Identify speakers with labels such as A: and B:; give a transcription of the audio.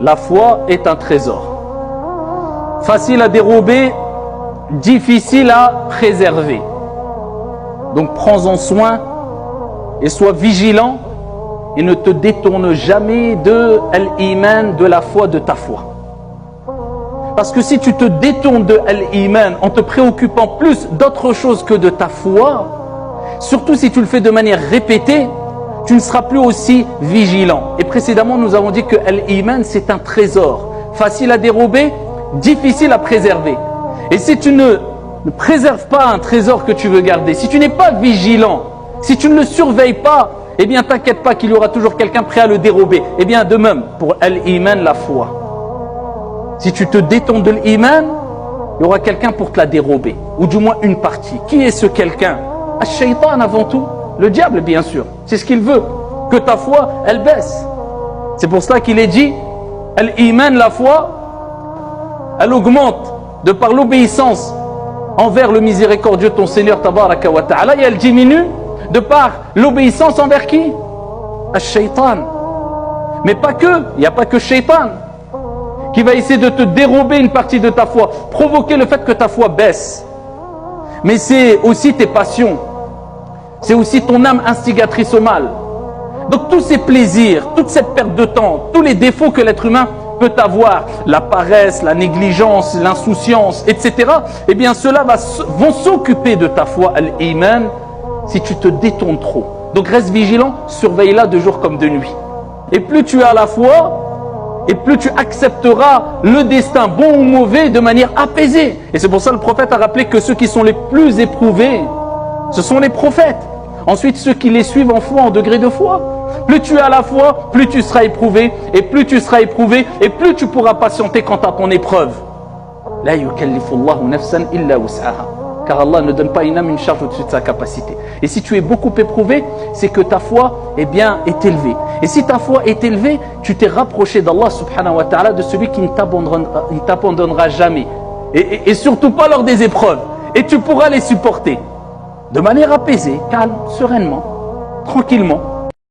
A: la foi est un trésor. Facile à dérober, difficile à préserver. Donc prends-en soin et sois vigilant et ne te détourne jamais de l'iman, de la foi, de ta foi. Parce que si tu te détournes de l'iman en te préoccupant plus d'autre chose que de ta foi, surtout si tu le fais de manière répétée, tu ne seras plus aussi vigilant. Et précédemment, nous avons dit que l'iman, c'est un trésor. Facile à dérober, difficile à préserver. Et si tu ne préserves pas un trésor que tu veux garder, si tu n'es pas vigilant, si tu ne le surveilles pas, eh bien t'inquiète pas qu'il y aura toujours quelqu'un prêt à le dérober. Eh bien de même, pour l'iman, la foi. Si tu te détournes de l'iman, il y aura quelqu'un pour te la dérober. Ou du moins une partie. Qui est ce quelqu'un? Al-Shaytan avant tout. Le diable, bien sûr. C'est ce qu'il veut. Que ta foi, elle baisse. C'est pour cela qu'il est dit, l'iman, la foi, elle augmente de par l'obéissance envers le miséricordieux ton Seigneur Tabaraka wa Ta'ala, et elle diminue de par l'obéissance envers qui? Al-Shaytan. Mais pas que, il n'y a pas que Shaytan qui va essayer de te dérober une partie de ta foi, provoquer le fait que ta foi baisse. Mais c'est aussi tes passions, c'est aussi ton âme instigatrice au mal. Donc tous ces plaisirs, toute cette perte de temps, tous les défauts que l'être humain peut avoir, la paresse, la négligence, l'insouciance, etc. Eh bien ceux-là vont s'occuper de ta foi, al-iman, si tu te détournes trop. Donc reste vigilant, surveille-la de jour comme de nuit. Et plus tu as la foi, et plus tu accepteras le destin, bon ou mauvais, de manière apaisée. Et c'est pour ça que le prophète a rappelé que ceux qui sont les plus éprouvés, ce sont les prophètes. Ensuite, ceux qui les suivent en foi, en degré de foi. Plus tu as la foi, plus tu seras éprouvé. Et plus tu seras éprouvé, et plus tu pourras patienter quant à ton épreuve. La yukallifu Allahu nafsan illa wus'aha. Car Allah ne donne pas une âme une charge au-dessus de sa capacité. Et si tu es beaucoup éprouvé, c'est que ta foi est élevée. Et si ta foi est élevée, tu t'es rapproché d'Allah subhanahu wa ta'ala, de celui qui ne t'abandonnera jamais. Et surtout pas lors des épreuves. Et tu pourras les supporter de manière apaisée, calme, sereinement, tranquillement.